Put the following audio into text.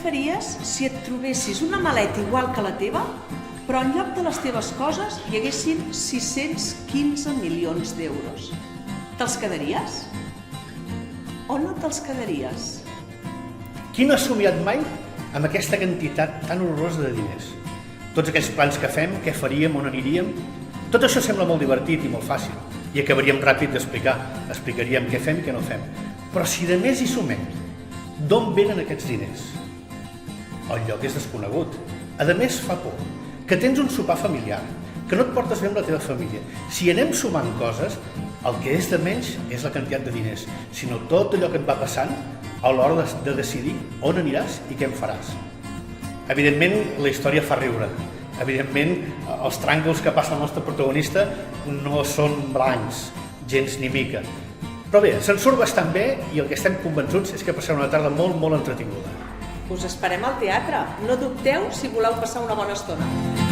faries si et trobessis una maleta igual que la teva, però en lloc de les teves coses hi haguessin 615 milions d'euros? Te'ls quedaries? O no te'ls quedaries? Qui no ha somiat mai amb aquesta quantitat tan horrorosa de diners? Tots aquells plans que fem, què faríem, on aniríem... Tot això sembla molt divertit i molt fàcil, i acabaríem ràpid d'explicar. Explicaríem què fem i què no fem. Però si de més hi sumem, d'on venen aquests diners? El lloc és desconegut. A més, fa por. Que tens un sopar familiar, que no et portes bé amb la teva família. Si anem sumant coses, el que és de menys és la quantitat de diners, sinó tot allò que et va passant a l'hora de decidir on aniràs i què en faràs. Evidentment, la història fa riure. Evidentment, els tràngols que passa el nostre protagonista no són blancs, gens ni mica. Però bé, se'n surt bastant bé i el que estem convençuts és que passarà una tarda molt, molt entretinguda. Us esperem al teatre. No dubteu si voleu passar una bona estona.